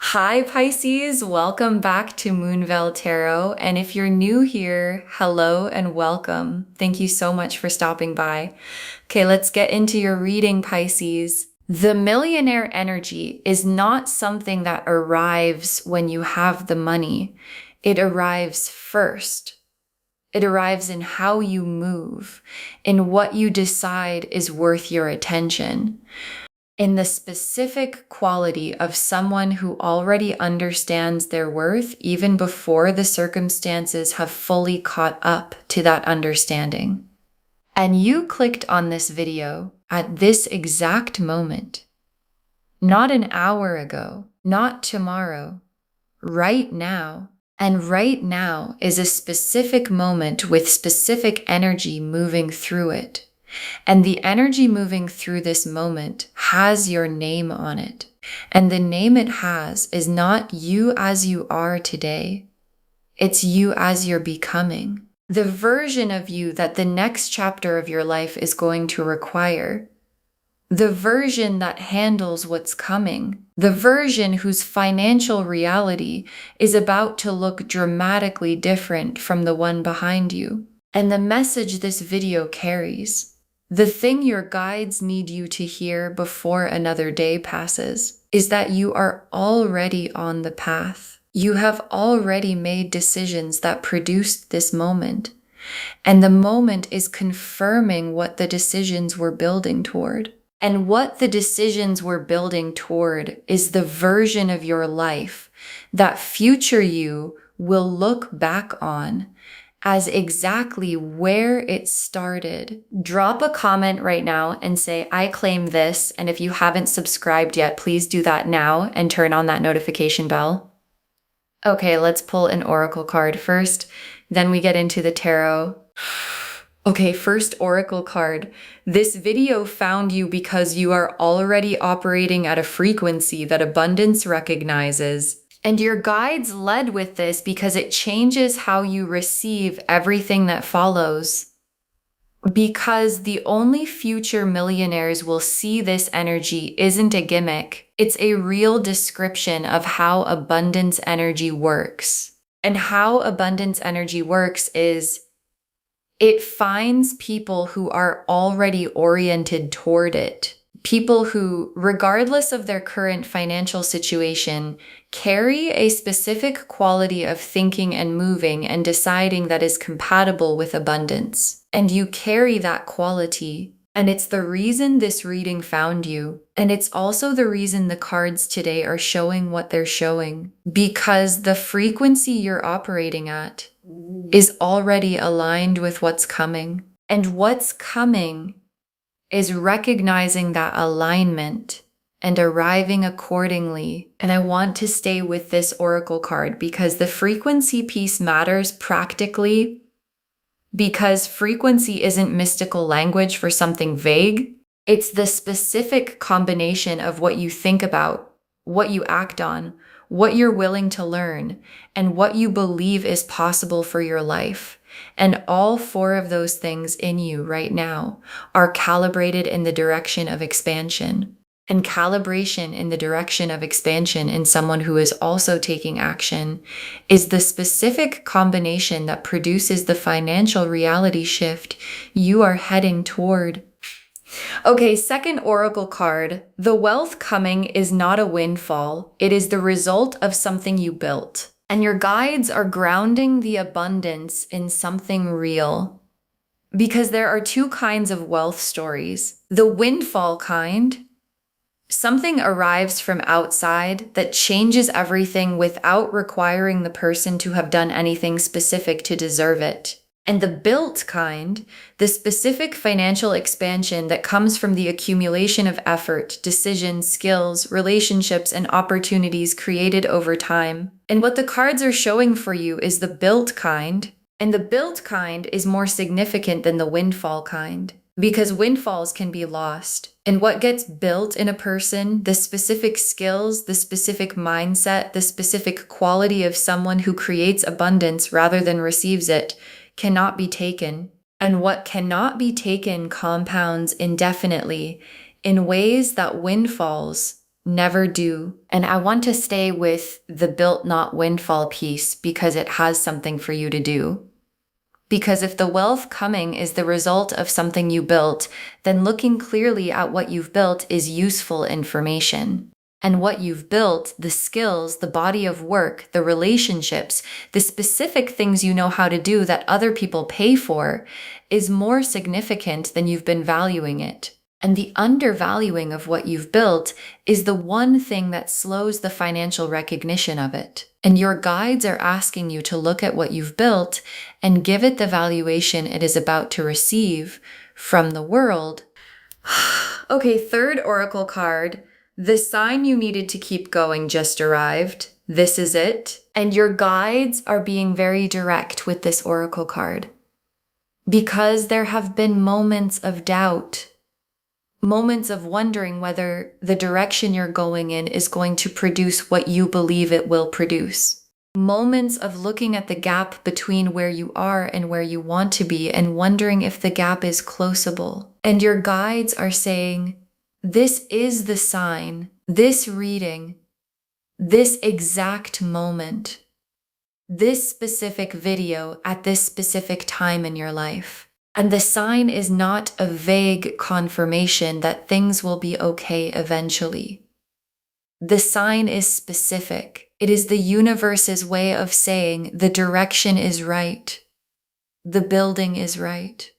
Hi Pisces, welcome back to Moonveil Tarot. And if you're new here, hello and welcome. Thank you so much for stopping by. Okay, let's get into your reading, Pisces. The millionaire energy is not something that arrives when you have the money. It arrives first. It arrives in how you move, in what you decide is worth your attention, in the specific quality of someone who already understands their worth even before the circumstances have fully caught up to that understanding. And you clicked on this video at this exact moment, not an hour ago, not tomorrow, right now. And right now is a specific moment with specific energy moving through it. And the energy moving through this moment has your name on it. And the name it has is not you as you are today. It's you as you're becoming. The version of you that the next chapter of your life is going to require. The version that handles what's coming. The version whose financial reality is about to look dramatically different from the one behind you. And the message this video carries, the thing your guides need you to hear before another day passes, is that you are already on the path. You have already made decisions that produced this moment. And the moment is confirming what the decisions were building toward. And what the decisions were building toward is the version of your life that future you will look back on as exactly where it started. Drop a comment right now and say, I claim this. And if you haven't subscribed yet, please do that now and turn on that notification bell. Okay, let's pull an oracle card first. Then we get into the tarot. Okay, first oracle card. This video found you because you are already operating at a frequency that abundance recognizes. And your guides led with this because it changes how you receive everything that follows. Because the only future millionaires will see this energy isn't a gimmick. It's a real description of how abundance energy works. And how abundance energy works is it finds people who are already oriented toward it. People who, regardless of their current financial situation, carry a specific quality of thinking and moving and deciding that is compatible with abundance. And you carry that quality. And it's the reason this reading found you. And it's also the reason the cards today are showing what they're showing. Because the frequency you're operating at is already aligned with what's coming. And what's coming is recognizing that alignment and arriving accordingly. And I want to stay with this oracle card because the frequency piece matters practically, because frequency isn't mystical language for something vague. It's the specific combination of what you think about, what you act on, what you're willing to learn, and what you believe is possible for your life. And all four of those things in you right now are calibrated in the direction of expansion. And calibration in the direction of expansion in someone who is also taking action is the specific combination that produces the financial reality shift you are heading toward. Okay, second oracle card. The wealth coming is not a windfall. It is the result of something you built. And your guides are grounding the abundance in something real. Because there are two kinds of wealth stories. The windfall kind, something arrives from outside that changes everything without requiring the person to have done anything specific to deserve it. And the built kind, the specific financial expansion that comes from the accumulation of effort, decisions, skills, relationships, and opportunities created over time. And what the cards are showing for you is the built kind. And the built kind is more significant than the windfall kind, because windfalls can be lost. And what gets built in a person, the specific skills, the specific mindset, the specific quality of someone who creates abundance rather than receives it, cannot be taken. And what cannot be taken compounds indefinitely in ways that windfalls never do. And I want to stay with the built not windfall piece because it has something for you to do. Because if the wealth coming is the result of something you built, then looking clearly at what you've built is useful information. And what you've built, the skills, the body of work, the relationships, the specific things you know how to do that other people pay for, is more significant than you've been valuing it. And the undervaluing of what you've built is the one thing that slows the financial recognition of it. And your guides are asking you to look at what you've built and give it the valuation it is about to receive from the world. Okay, third oracle card. The sign you needed to keep going just arrived. This is it. And your guides are being very direct with this oracle card. Because there have been moments of doubt. Moments of wondering whether the direction you're going in is going to produce what you believe it will produce. Moments of looking at the gap between where you are and where you want to be and wondering if the gap is closable. And your guides are saying, this is the sign, this reading, this exact moment, this specific video at this specific time in your life. And the sign is not a vague confirmation that things will be okay eventually. The sign is specific. It is the universe's way of saying the direction is right. The building is right.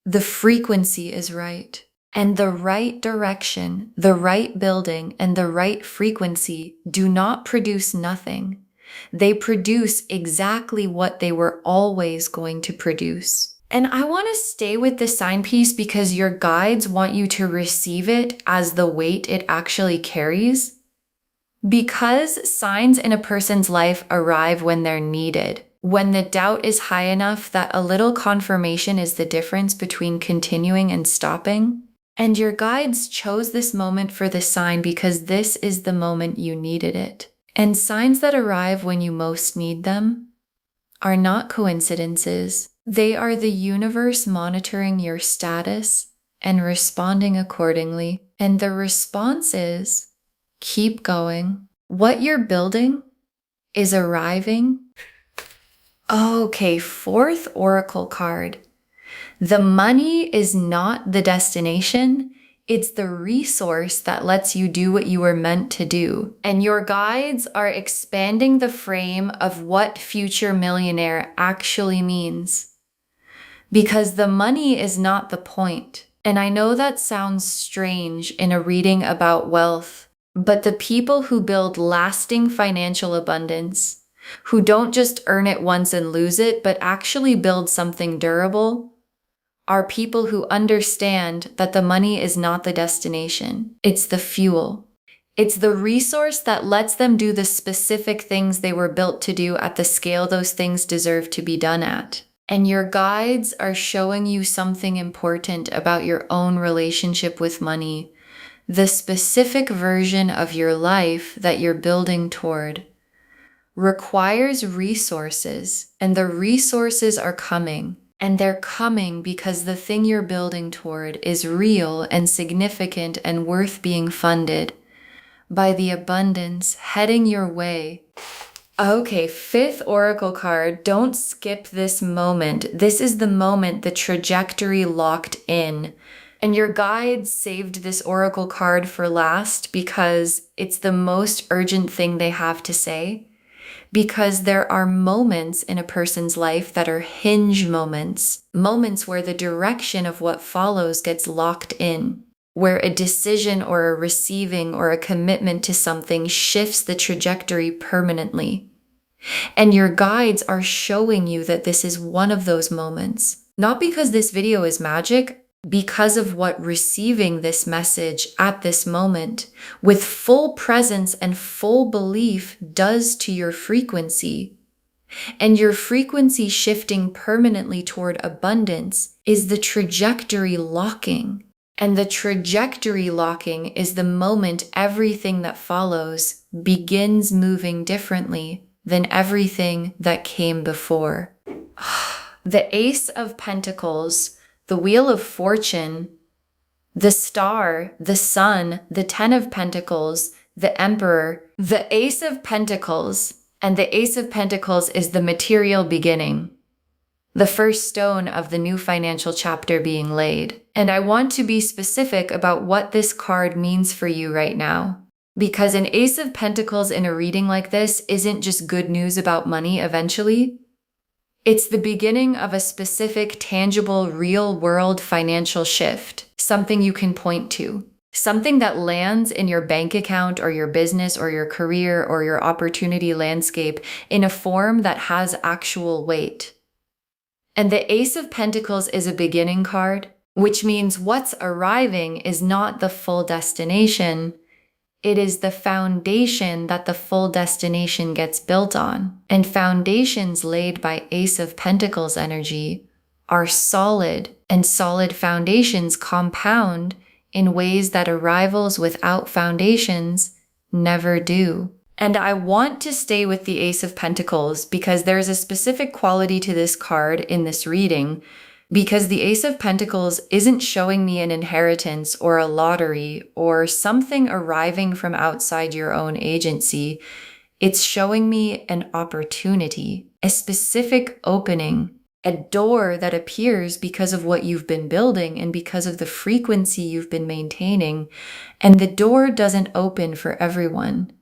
The frequency is right. And the right direction, the right building, and the right frequency do not produce nothing. They produce exactly what they were always going to produce. And I want to stay with the sign piece because your guides want you to receive it as the weight it actually carries. Because signs in a person's life arrive when they're needed, when the doubt is high enough that a little confirmation is the difference between continuing and stopping. And your guides chose this moment for the sign because this is the moment you needed it. And signs that arrive when you most need them are not coincidences. They are the universe monitoring your status and responding accordingly. And the response is, keep going. What you're building is arriving. Okay, fourth oracle card. The money is not the destination. It's the resource that lets you do what you were meant to do. And your guides are expanding the frame of what future millionaire actually means. Because the money is not the point. And I know that sounds strange in a reading about wealth, but the people who build lasting financial abundance, who don't just earn it once and lose it, but actually build something durable, are people who understand that the money is not the destination. It's the fuel. It's the resource that lets them do the specific things they were built to do at the scale those things deserve to be done at. And your guides are showing you something important about your own relationship with money, the specific version of your life that you're building toward requires resources, and the resources are coming. And they're coming because the thing you're building toward is real and significant and worth being funded by the abundance heading your way. Okay, fifth oracle card. Don't skip this moment. This is the moment the trajectory locked in. And your guides saved this oracle card for last because it's the most urgent thing they have to say. Because there are moments in a person's life that are hinge moments, moments where the direction of what follows gets locked in, where a decision or a receiving or a commitment to something shifts the trajectory permanently. And your guides are showing you that this is one of those moments. Not because this video is magic, because of what receiving this message at this moment with full presence and full belief does to your frequency. And your frequency shifting permanently toward abundance is the trajectory locking. And the trajectory locking is the moment everything that follows begins moving differently than everything that came before. The Ace of Pentacles, the Wheel of Fortune, the Star, the Sun, the Ten of Pentacles, the Emperor, the Ace of Pentacles, and the Ace of Pentacles is the material beginning, the first stone of the new financial chapter being laid. And I want to be specific about what this card means for you right now. Because an Ace of Pentacles in a reading like this isn't just good news about money eventually. It's the beginning of a specific, tangible, real-world financial shift, something you can point to. Something that lands in your bank account or your business or your career or your opportunity landscape in a form that has actual weight. And the Ace of Pentacles is a beginning card, which means what's arriving is not the full destination. It is the foundation that the full destination gets built on. And foundations laid by Ace of Pentacles energy are solid, and solid foundations compound in ways that arrivals without foundations never do. And I want to stay with the Ace of Pentacles because there's a specific quality to this card in this reading, because the Ace of Pentacles isn't showing me an inheritance or a lottery or something arriving from outside your own agency. It's showing me an opportunity, a specific opening, a door that appears because of what you've been building and because of the frequency you've been maintaining. And the door doesn't open for everyone.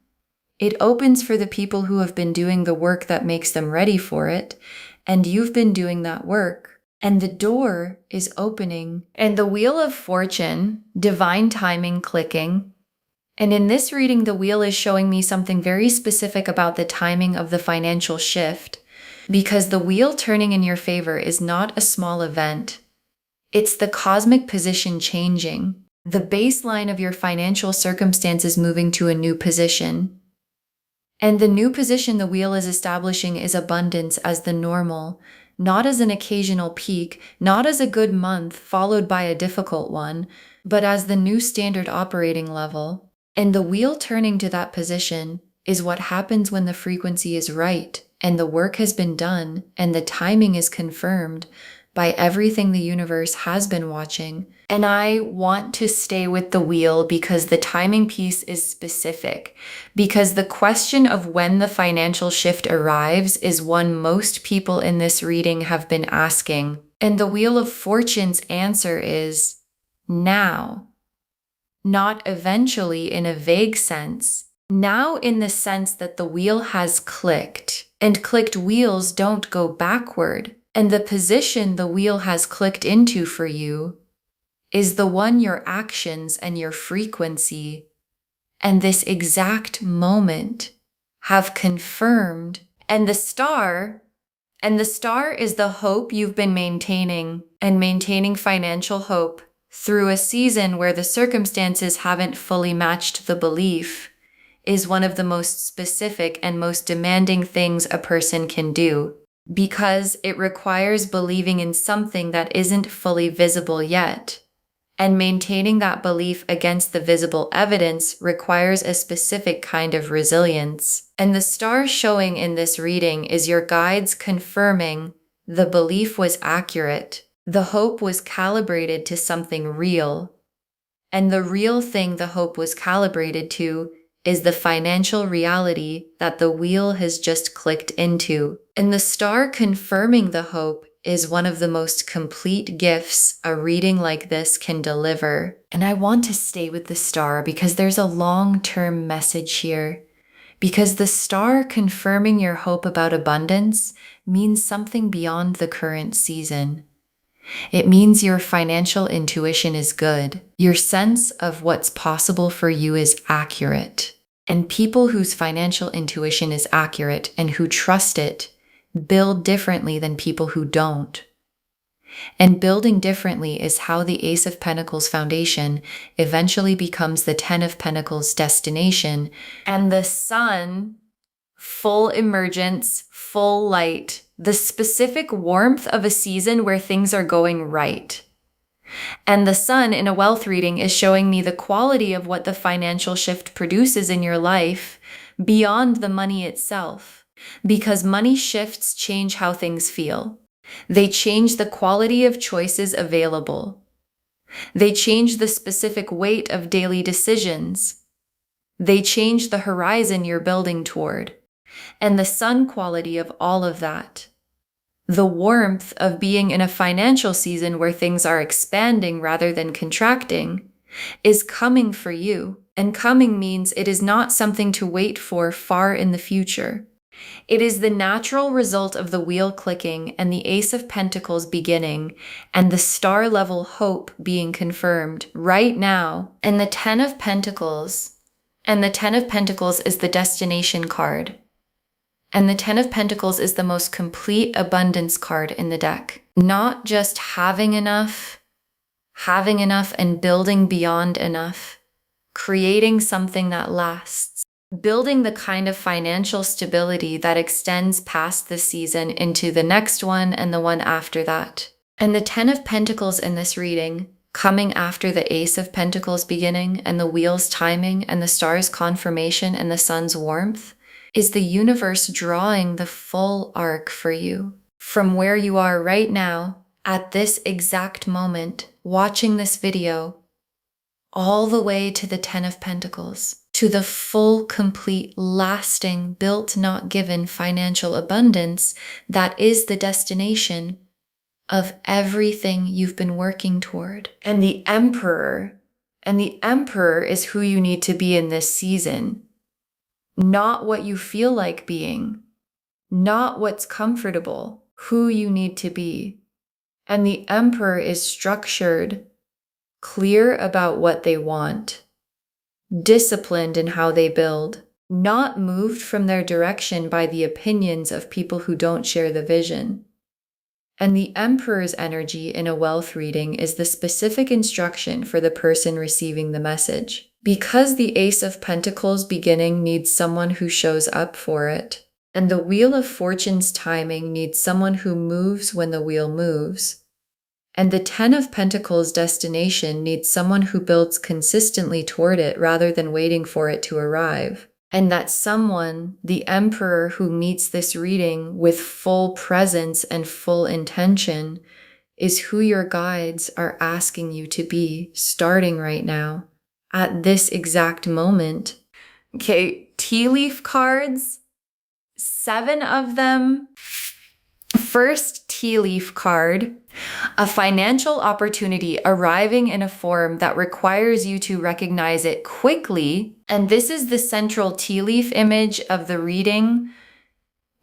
It opens for the people who have been doing the work that makes them ready for it, and you've been doing that work. And the door is opening. And the Wheel of Fortune, divine timing clicking. And in this reading, the wheel is showing me something very specific about the timing of the financial shift, because the wheel turning in your favor is not a small event. It's the cosmic position changing, the baseline of your financial circumstances moving to a new position. And the new position the wheel is establishing is abundance as the normal, not as an occasional peak, not as a good month followed by a difficult one, but as the new standard operating level. And the wheel turning to that position is what happens when the frequency is right, and the work has been done, and the timing is confirmed by everything the universe has been watching. And I want to stay with the wheel because the timing piece is specific, because the question of when the financial shift arrives is one most people in this reading have been asking. And the Wheel of Fortune's answer is now. Not eventually in a vague sense. Now in the sense that the wheel has clicked, and clicked wheels don't go backward. And the position the wheel has clicked into for you is the one your actions and your frequency and this exact moment have confirmed. And the star is the hope you've been maintaining, and maintaining financial hope through a season where the circumstances haven't fully matched the belief is one of the most specific and most demanding things a person can do, because it requires believing in something that isn't fully visible yet. And maintaining that belief against the visible evidence requires a specific kind of resilience. And the star showing in this reading is your guides confirming the belief was accurate. The hope was calibrated to something real. And the real thing the hope was calibrated to is the financial reality that the wheel has just clicked into. And the star confirming the hope is one of the most complete gifts a reading like this can deliver. And I want to stay with the star because there's a long-term message here. Because the star confirming your hope about abundance means something beyond the current season. It means your financial intuition is good. Your sense of what's possible for you is accurate. And people whose financial intuition is accurate and who trust it build differently than people who don't. And building differently is how the Ace of Pentacles foundation eventually becomes the Ten of Pentacles destination, and the sun, full emergence, full light, the specific warmth of a season where things are going right. And the sun in a wealth reading is showing me the quality of what the financial shift produces in your life beyond the money itself. Because money shifts change how things feel. They change the quality of choices available. They change the specific weight of daily decisions. They change the horizon you're building toward. And the sun quality of all of that, the warmth of being in a financial season where things are expanding rather than contracting, is coming for you. And coming means it is not something to wait for far in the future. It is the natural result of the wheel clicking and the Ace of Pentacles beginning and the star level hope being confirmed right now. And the Ten of Pentacles, is the destination card. And the Ten of Pentacles is the most complete abundance card in the deck. Not just having enough and building beyond enough, creating something that lasts, building the kind of financial stability that extends past the season into the next one and the one after that. And the Ten of Pentacles in this reading, coming after the Ace of Pentacles beginning and the wheel's timing and the star's confirmation and the sun's warmth, is the universe drawing the full arc for you. From where you are right now, at this exact moment, watching this video, all the way to the Ten of Pentacles, to the full, complete, lasting, built, not given financial abundance that is the destination of everything you've been working toward. And the Emperor is who you need to be in this season. Not what you feel like being, not what's comfortable, who you need to be. And the Emperor is structured, clear about what they want, disciplined in how they build, not moved from their direction by the opinions of people who don't share the vision. And the Emperor's energy in a wealth reading is the specific instruction for the person receiving the message. Because the Ace of Pentacles beginning needs someone who shows up for it, and the Wheel of Fortune's timing needs someone who moves when the wheel moves, and the Ten of Pentacles destination needs someone who builds consistently toward it rather than waiting for it to arrive. And that someone, the Emperor who meets this reading with full presence and full intention, is who your guides are asking you to be starting right now. At this exact moment. Okay, tea leaf cards, 7 of them. First tea leaf card, a financial opportunity arriving in a form that requires you to recognize it quickly. And this is the central tea leaf image of the reading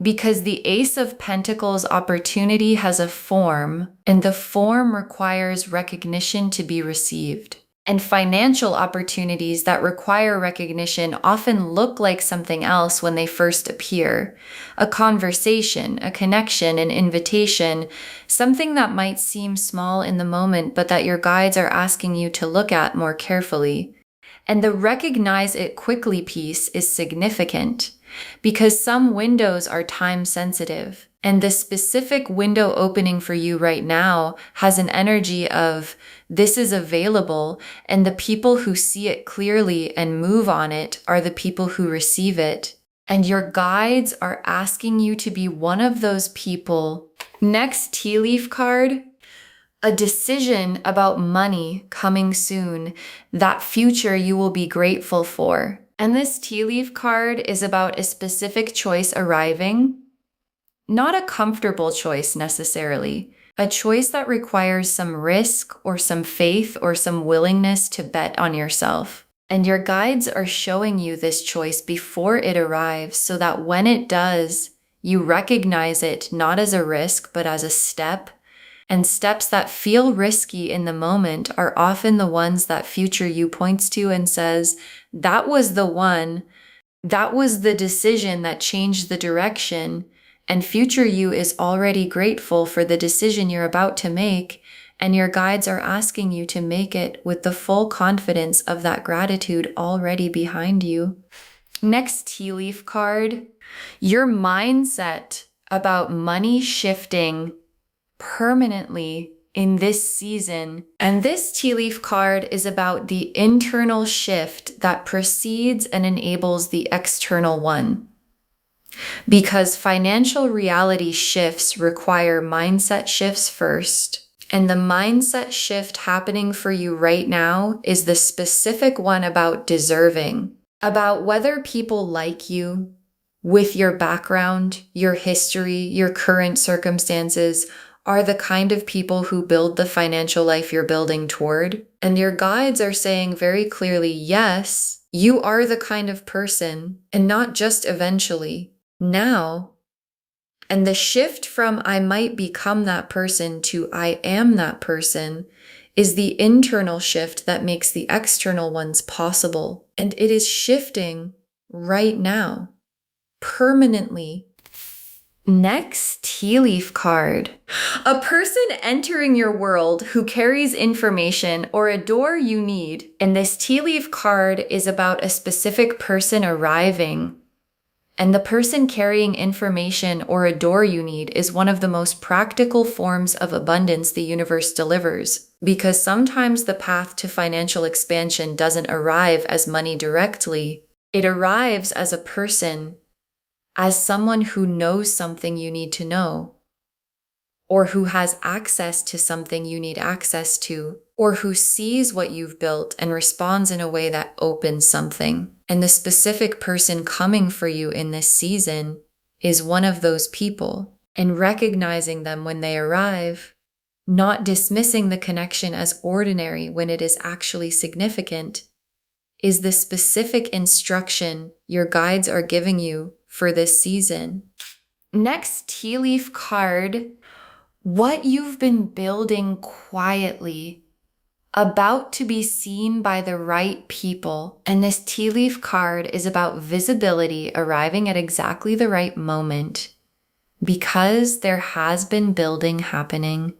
because the Ace of Pentacles opportunity has a form, and the form requires recognition to be received. And financial opportunities that require recognition often look like something else when they first appear. A conversation, a connection, an invitation, something that might seem small in the moment, but that your guides are asking you to look at more carefully. And the recognize it quickly piece is significant because some windows are time sensitive. And the specific window opening for you right now has an energy of this is available, and the people who see it clearly and move on it are the people who receive it. And your guides are asking you to be one of those people. Next tea leaf card, a decision about money coming soon, that future you will be grateful for. And this tea leaf card is about a specific choice arriving. Not a comfortable choice necessarily, a choice that requires some risk or some faith or some willingness to bet on yourself. And your guides are showing you this choice before it arrives so that when it does, you recognize it not as a risk, but as a step. And steps that feel risky in the moment are often the ones that future you points to and says, that was the one, that was the decision that changed the direction. And future you is already grateful for the decision you're about to make, and your guides are asking you to make it with the full confidence of that gratitude already behind you. Next tea leaf card, your mindset about money shifting permanently in this season. And this tea leaf card is about the internal shift that precedes and enables the external one. Because financial reality shifts require mindset shifts first. And the mindset shift happening for you right now is the specific one about deserving. about whether people like you with your background, your history, your current circumstances are the kind of people who build the financial life you're building toward. And your guides are saying very clearly, yes, you are the kind of person, and not just eventually, now. And the shift from I might become that person to I am that person is the internal shift that makes the external ones possible. And it is shifting right now, permanently. Next tea leaf card. A person entering your world who carries information or a door you need. And this tea leaf card is about a specific person arriving. And the person carrying information or a door you need is one of the most practical forms of abundance the universe delivers. Because sometimes the path to financial expansion doesn't arrive as money directly. It arrives as a person, as someone who knows something you need to know, or who has access to something you need access to, or who sees what you've built and responds in a way that opens something. And the specific person coming for you in this season is one of those people. And recognizing them when they arrive, not dismissing the connection as ordinary when it is actually significant, is the specific instruction your guides are giving you for this season. Next tea leaf card, what you've been building quietly, about to be seen by the right people. And this tea leaf card is about visibility arriving at exactly the right moment, because there has been building happening.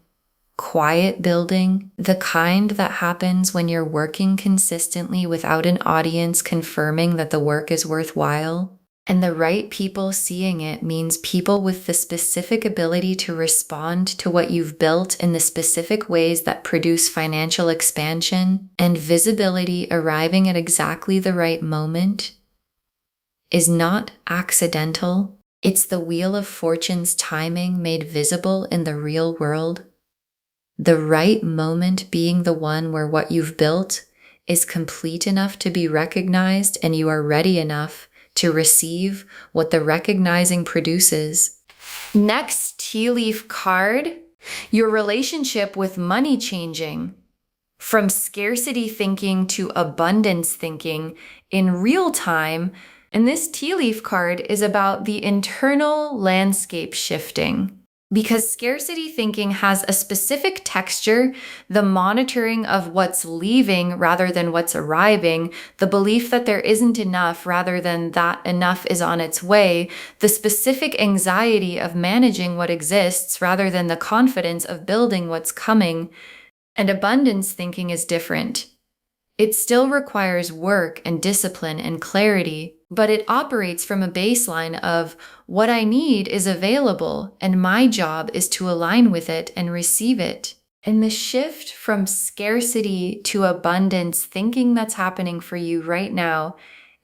Quiet building, the kind that happens when you're working consistently without an audience confirming that the work is worthwhile. And the right people seeing it means people with the specific ability to respond to what you've built in the specific ways that produce financial expansion. And visibility arriving at exactly the right moment is not accidental. It's the Wheel of Fortune's timing made visible in the real world. The right moment being the one where what you've built is complete enough to be recognized and you are ready enough to receive what the recognizing produces. Next tea leaf card, your relationship with money changing from scarcity thinking to abundance thinking in real time. And this tea leaf card is about the internal landscape shifting. Because scarcity thinking has a specific texture, the monitoring of what's leaving rather than what's arriving, the belief that there isn't enough rather than that enough is on its way, the specific anxiety of managing what exists rather than the confidence of building what's coming. And abundance thinking is different. It still requires work and discipline and clarity, but it operates from a baseline of what I need is available and my job is to align with it and receive it. And the shift from scarcity to abundance thinking that's happening for you right now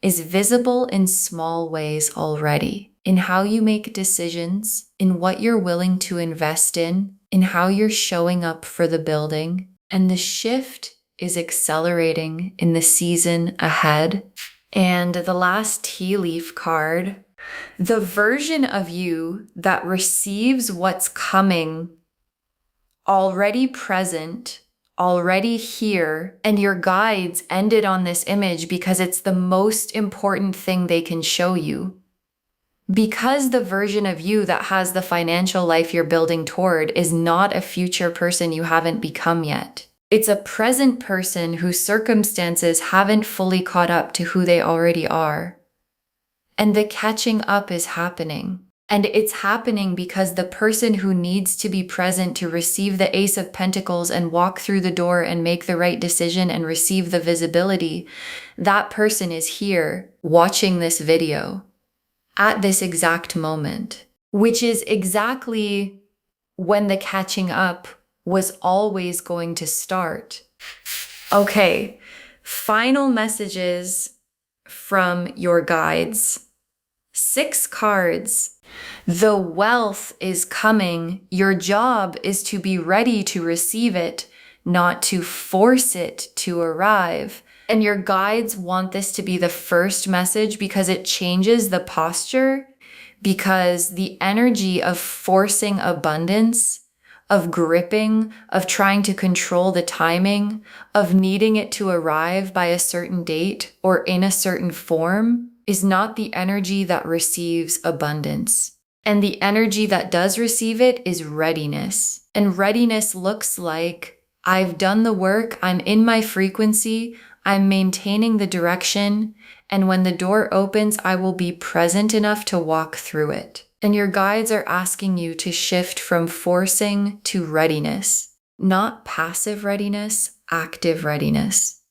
is visible in small ways already. In how you make decisions, in what you're willing to invest in how you're showing up for the building. And the shift is accelerating in the season ahead. And the last tea leaf card, the version of you that receives what's coming, already present, already here, and your guides ended on this image because it's the most important thing they can show you. Because the version of you that has the financial life you're building toward is not a future person you haven't become yet. It's a present person whose circumstances haven't fully caught up to who they already are. And the catching up is happening. And it's happening because the person who needs to be present to receive the Ace of Pentacles and walk through the door and make the right decision and receive the visibility, that person is here watching this video at this exact moment, which is exactly when the catching up was always going to start. Okay, final messages from your guides. 6 cards. The wealth is coming. Your job is to be ready to receive it, not to force it to arrive. And your guides want this to be the first message because it changes the posture, because the energy of forcing abundance, of gripping, of trying to control the timing, of needing it to arrive by a certain date or in a certain form is not the energy that receives abundance. And the energy that does receive it is readiness. And readiness looks like, I've done the work, I'm in my frequency, I'm maintaining the direction, and when the door opens, I will be present enough to walk through it. And your guides are asking you to shift from forcing to readiness, not passive readiness, active readiness.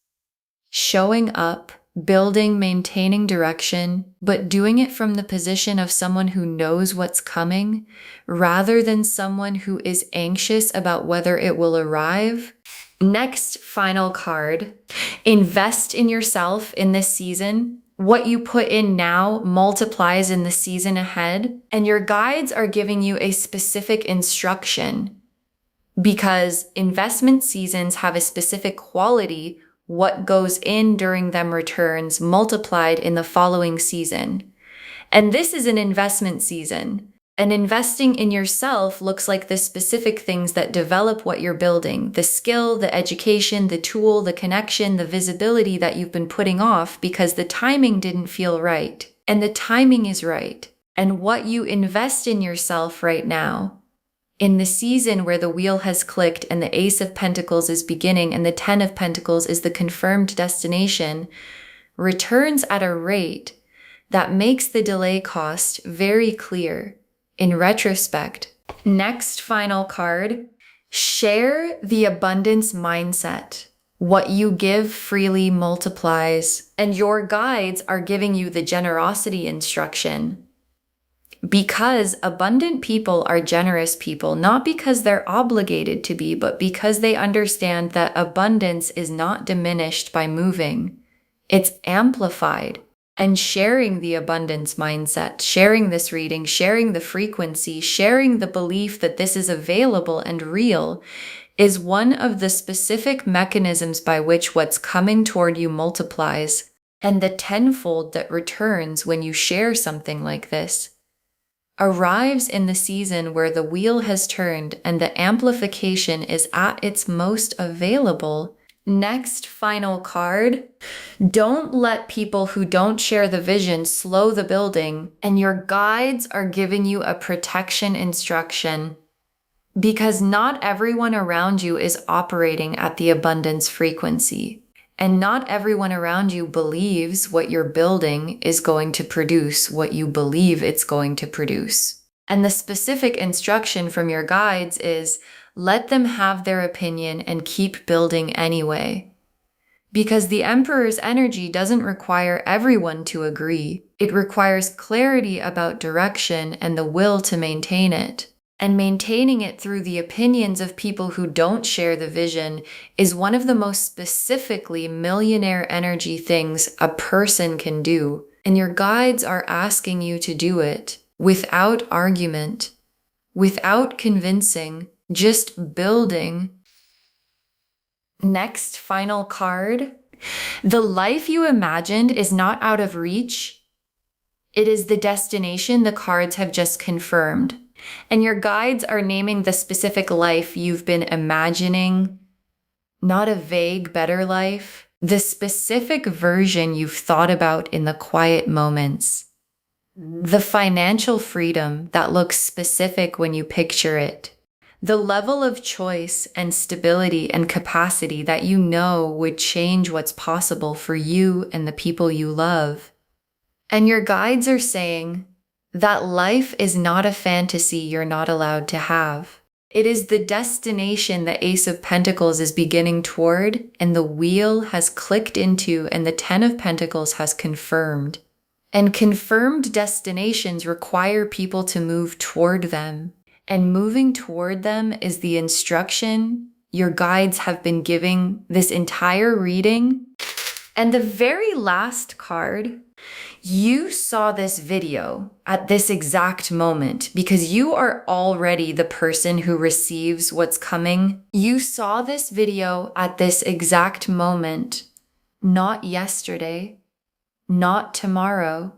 Showing up, building, maintaining direction, but doing it from the position of someone who knows what's coming, rather than someone who is anxious about whether it will arrive. Next, final card. Invest in yourself in this season. What you put in now multiplies in the season ahead, and your guides are giving you a specific instruction because investment seasons have a specific quality. What goes in during them returns multiplied in the following season. And this is an investment season. And investing in yourself looks like the specific things that develop what you're building, the skill, the education, the tool, the connection, the visibility that you've been putting off because the timing didn't feel right. And the timing is right. And what you invest in yourself right now, in the season where the wheel has clicked and the Ace of Pentacles is beginning and the Ten of Pentacles is the confirmed destination, returns at a rate that makes the delay cost very clear in retrospect. Next final card, share the abundance mindset. What you give freely multiplies, and your guides are giving you the generosity instruction. Because abundant people are generous people, not because they're obligated to be, but because they understand that abundance is not diminished by moving. It's amplified. And sharing the abundance mindset, sharing this reading, sharing the frequency, sharing the belief that this is available and real is one of the specific mechanisms by which what's coming toward you multiplies. And the tenfold that returns when you share something like this arrives in the season where the wheel has turned and the amplification is at its most available. Next final card. Don't let people who don't share the vision slow the building, and your guides are giving you a protection instruction because not everyone around you is operating at the abundance frequency, and not everyone around you believes what you're building is going to produce what you believe it's going to produce. And the specific instruction from your guides is let them have their opinion and keep building anyway. Because the Emperor's energy doesn't require everyone to agree. It requires clarity about direction and the will to maintain it. And maintaining it through the opinions of people who don't share the vision is one of the most specifically millionaire energy things a person can do. And your guides are asking you to do it without argument, without convincing, just building. Next final card. The life you imagined is not out of reach. It is the destination the cards have just confirmed. And your guides are naming the specific life you've been imagining, not a vague better life, the specific version you've thought about in the quiet moments. The financial freedom that looks specific when you picture it. The level of choice and stability and capacity that you know would change what's possible for you and the people you love. And your guides are saying that life is not a fantasy you're not allowed to have. It is the destination the Ace of Pentacles is beginning toward, and the wheel has clicked into, and the Ten of Pentacles has confirmed. And confirmed destinations require people to move toward them. And moving toward them is the instruction your guides have been giving this entire reading. And the very last card, you saw this video at this exact moment because you are already the person who receives what's coming. You saw this video at this exact moment not yesterday, not tomorrow,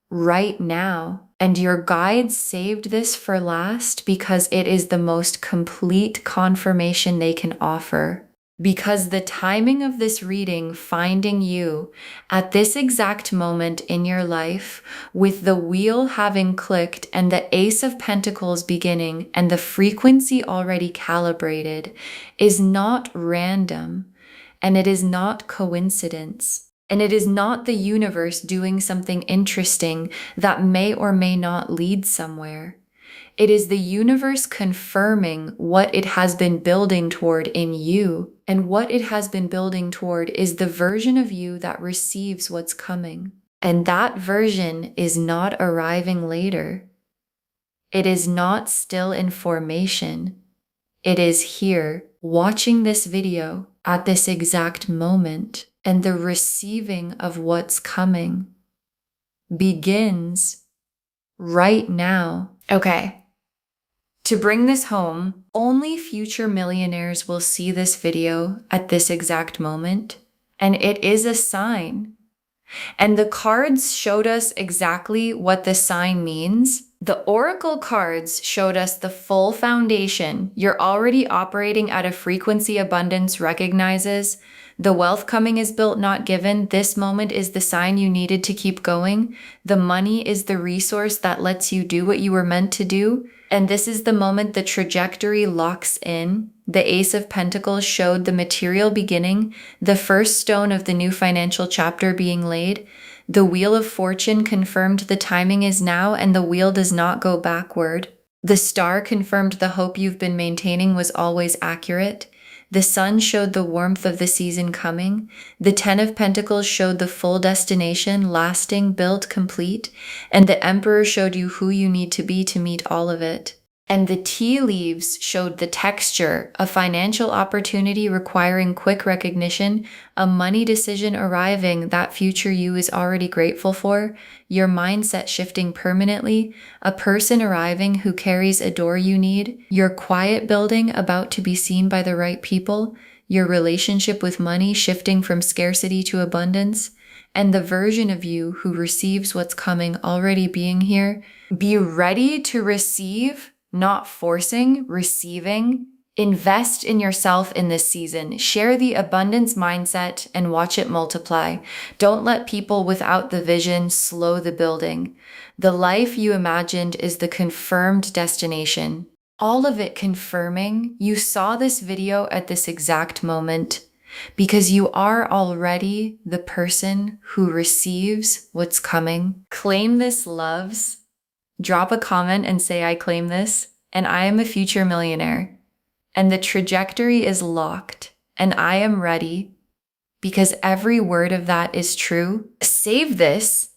right now. And your guides saved this for last because it is the most complete confirmation they can offer. Because the timing of this reading finding you at this exact moment in your life, with the wheel having clicked and the Ace of Pentacles beginning and the frequency already calibrated, is not random, and it is not coincidence. And it is not the universe doing something interesting that may or may not lead somewhere. It is the universe confirming what it has been building toward in you. And what it has been building toward is the version of you that receives what's coming. And that version is not arriving later. It is not still in formation. It is here, watching this video at this exact moment. And the receiving of what's coming begins right now. Okay. To bring this home, only future millionaires will see this video at this exact moment, and it is a sign. And the cards showed us exactly what the sign means. The oracle cards showed us the full foundation. You're already operating at a frequency abundance recognizes. The wealth coming is built, not given. This moment is the sign you needed to keep going. The money is the resource that lets you do what you were meant to do. And this is the moment the trajectory locks in. The Ace of Pentacles showed the material beginning, the first stone of the new financial chapter being laid. The Wheel of Fortune confirmed the timing is now and the wheel does not go backward. The Star confirmed the hope you've been maintaining was always accurate. The Sun showed the warmth of the season coming. The Ten of Pentacles showed the full destination, lasting, built, complete. And the Emperor showed you who you need to be to meet all of it. And the tea leaves showed the texture, a financial opportunity requiring quick recognition, a money decision arriving that future you is already grateful for, your mindset shifting permanently, a person arriving who carries a door you need, your quiet building about to be seen by the right people, your relationship with money shifting from scarcity to abundance, and the version of you who receives what's coming already being here. Be ready to receive. Not forcing, receiving. Invest in yourself in this season. Share the abundance mindset and watch it multiply. Don't let people without the vision slow the building. The life you imagined is the confirmed destination. All of it confirming you saw this video at this exact moment because you are already the person who receives what's coming. Claim this, loves. Drop a comment and say, I claim this, and I am a future millionaire. And the trajectory is locked, and I am ready because every word of that is true. Save this,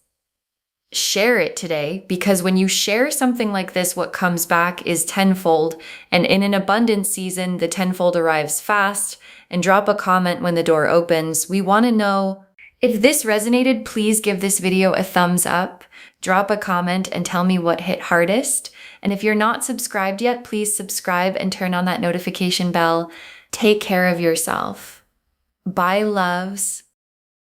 share it today, because when you share something like this, what comes back is tenfold. And in an abundance season, the tenfold arrives fast. And drop a comment when the door opens. We want to know if this resonated. Please give this video a thumbs up. Drop a comment and tell me what hit hardest. And if you're not subscribed yet, please subscribe and turn on that notification bell. Take care of yourself. Bye, loves.